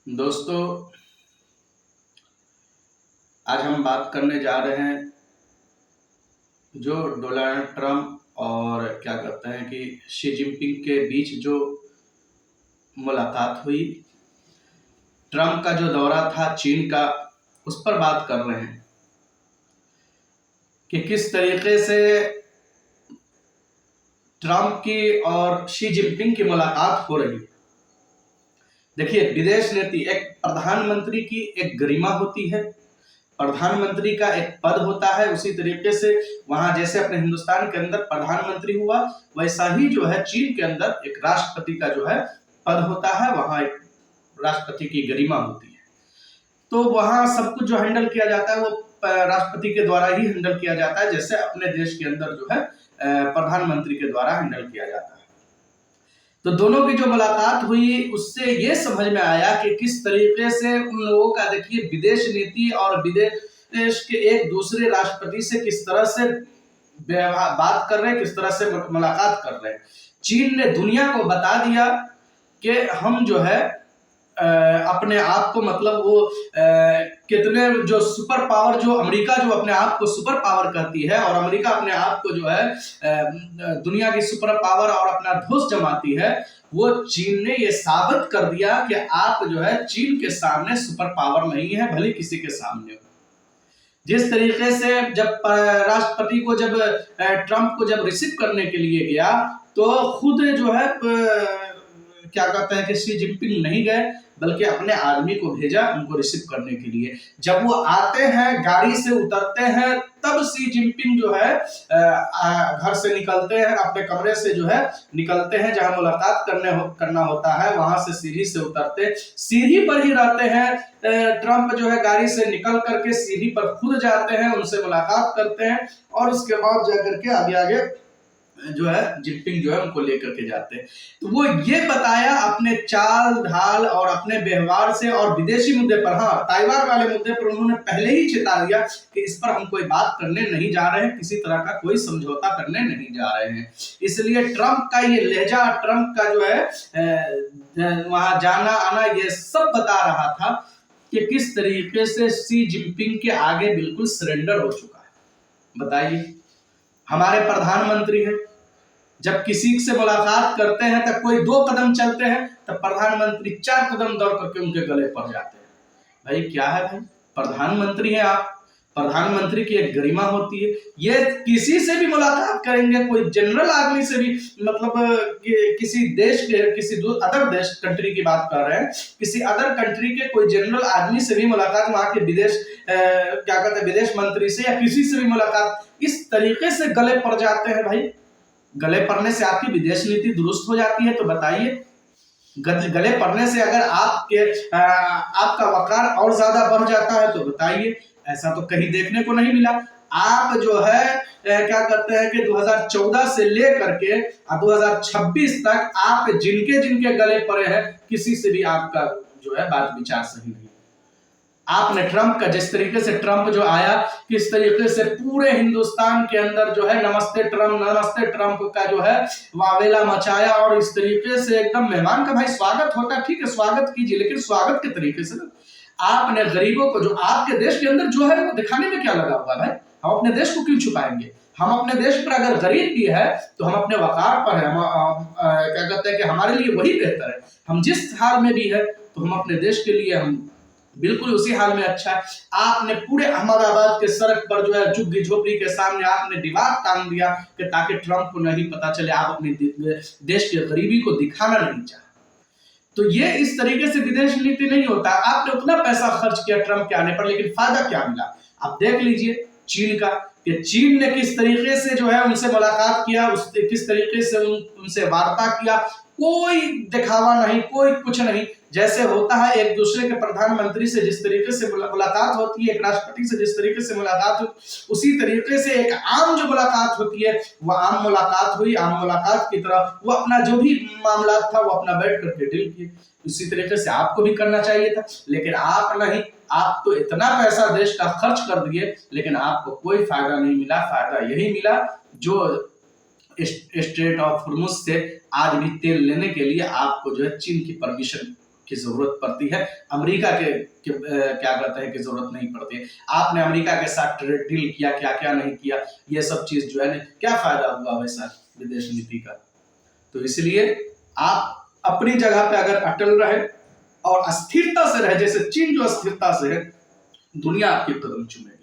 दोस्तों, आज हम बात करने जा रहे हैं जो डोनाल्ड ट्रंप और क्या कहते हैं कि शी जिनपिंग के बीच जो मुलाकात हुई। ट्रंप का जो दौरा था चीन का, उस पर बात कर रहे हैं कि किस तरीके से ट्रंप की और शी जिनपिंग की मुलाकात हो रही है। देखिए, विदेश नीति एक प्रधानमंत्री की एक गरिमा होती है, प्रधानमंत्री का एक पद होता है। उसी तरीके से वहां जैसे अपने हिंदुस्तान के अंदर प्रधानमंत्री हुआ, वैसा ही जो है चीन के अंदर एक राष्ट्रपति का जो है पद होता है, वहां एक राष्ट्रपति की गरिमा होती है। तो वहां सब कुछ जो हैंडल किया जाता है वो राष्ट्रपति के द्वारा ही हैंडल किया जाता है, जैसे अपने देश के अंदर जो है प्रधानमंत्री के द्वारा हैंडल किया जाता है। तो दोनों की जो मुलाकात हुई उससे ये समझ में आया कि किस तरीके से उन लोगों का, देखिए, विदेश नीति और विदेश के एक दूसरे राष्ट्रपति से किस तरह से बात कर रहे हैं, किस तरह से मुलाकात कर रहे हैं। चीन ने दुनिया को बता दिया कि हम जो है अपने आप को, मतलब वो कितने जो सुपर पावर, जो अमेरिका जो अपने आप को सुपर पावर कहती है और अमेरिका अपने आप को जो है दुनिया की सुपर पावर और अपना धौंस जमाती है, वो चीन ने ये साबित कर दिया कि आप जो है चीन के सामने सुपर पावर नहीं है, भले किसी के सामने हो। जिस तरीके से जब राष्ट्रपति को, जब ट्रंप को जब रिसीव करने के लिए गया, तो खुद जो है क्या कहते हैं कि शी जिनपिंग नहीं गए, बल्कि अपने आदमी को भेजा उनको रिसीव करने के लिए। जब वो आते हैं, गाड़ी से उतरते हैं, तब शी जिनपिंग जो है घर से निकलते हैं, अपने कमरे से जो है निकलते हैं, जहां मुलाकात करना होता है, वहां से सीढ़ी से उतरते, सीढ़ी पर ही रहते हैं। ट्रंप जो है गाड़ी से निकल करके सीढ़ी पर खुद जाते हैं, उनसे मुलाकात करते हैं और उसके बाद जाकर के आगे आगे जो है जिनपिंग जो है उनको लेकर के जाते हैं। तो वो ये बताया अपने चाल ढाल और अपने व्यवहार से, और विदेशी मुद्दे पर, हाँ, ताइवान वाले मुद्दे पर उन्होंने पहले ही चेता दिया कि इस पर हम कोई बात करने नहीं जा रहे हैं, किसी तरह का कोई समझौता करने नहीं जा रहे हैं। इसलिए ट्रंप का ये लहजा, ट्रंप का जो है वहां जाना आना, ये सब बता रहा था कि किस तरीके से शी जिनपिंग के आगे बिल्कुल सरेंडर हो चुका है। बताइए, हमारे प्रधानमंत्री हैं, जब किसी से मुलाकात करते हैं तब कोई 2 कदम चलते हैं, तब प्रधानमंत्री 4 कदम दौड़ करके उनके गले पड़ जाते हैं। भाई क्या है भाई, प्रधानमंत्री हैं आप, प्रधानमंत्री की एक गरिमा होती है। ये किसी से भी मुलाकात करेंगे, कोई जनरल आदमी से भी, मतलब किसी देश के, किसी अदर देश कंट्री की बात कर रहे हैं, किसी अदर कंट्री के कोई जनरल आदमी से भी मुलाकात, वहां के विदेश क्या कहते हैं विदेश मंत्री से या किसी से भी मुलाकात, इस तरीके से गले पड़ जाते हैं। भाई, गले पड़ने से आपकी विदेश नीति दुरुस्त हो जाती है? तो बताइए, गले पड़ने से अगर आपका वकार और ज्यादा बढ़ जाता है तो बताइए। ऐसा तो कहीं देखने को नहीं मिला। आप जो है क्या करते हैं कि 2014 से लेकर के 2026 तक आप जिनके जिनके गले पड़े हैं, किसी से भी आपका जो है बात विचार सही नहीं। आपने ट्रंप का, जिस तरीके से ट्रंप जो आया, किस तरीके से पूरे हिंदुस्तान के अंदर जो है नमस्ते ट्रंप का जो है वावेला मचाया, और इस तरीके से एकदम मेहमान का भाई स्वागत होता है, ठीक है, स्वागत कीजिए, लेकिन स्वागत के तरीके से ना। आपने गरीबों को, जो आपके देश के अंदर जो है वो दिखाने में क्या लगा हुआ है भाई? हम अपने देश को क्यों छुपाएंगे? हम अपने देश पर अगर गरीब भी है तो हम अपने वकार पर है, क्या कहते हैं कि हमारे लिए वही बेहतर है। हम जिस हाल में भी है तो हम अपने देश के लिए हम बिल्कुल उसी हाल में अच्छा है। आपने पूरे अहमदाबाद के सड़क पर जो है झुग्गी झोपड़ी के सामने आपने दीवार टांग दिया कि ताकि ट्रंप को नहीं पता चले, आप अपने देश की गरीबी को दिखाना नहीं चाहते। तो ये इस तरीके से विदेश नीति नहीं होता। आपने उतना पैसा खर्च किया ट्रंप के आने पर, लेकिन फायदा क्या मिला? आप देख लीजिए चीन का, कि चीन ने किस तरीके से जो है उनसे मुलाकात किया, किस तरीके से उनसे वार्ता किया। कोई दिखावा नहीं, कोई कुछ नहीं। जैसे होता है एक दूसरे के प्रधानमंत्री से जिस तरीके से मुलाकात होती है, एक राष्ट्रपति से जिस तरीके से मुलाकात होती, उसी तरीके से एक आम जो मुलाकात होती है, वो आम मुलाकात हुई। आम मुलाकात की तरह वो अपना जो भी मामला था वो अपना बैठ करके डील किए। उसी तरीके से आपको भी करना चाहिए था, लेकिन आप नहीं। आप तो इतना पैसा देश का खर्च कर दिए, लेकिन आपको कोई फायदा नहीं मिला। फायदा यही मिला जो स्ट्रेट ऑफ हॉर्मुज से आज भी तेल लेने के लिए आपको जो है चीन की परमिशन की जरूरत पड़ती है, अमेरिका के क्या कहते हैं कि जरूरत नहीं पड़ती है। आपने अमेरिका के साथ ट्रेड डील किया, क्या क्या नहीं किया, ये सब चीज जो है ना, क्या फायदा हुआ वैसा विदेश नीति का। तो इसलिए आप अपनी जगह पे अगर अटल रहे और अस्थिरता से रहे, जैसे चीन जो अस्थिरता से है, दुनिया आपके कदम चूमेगी।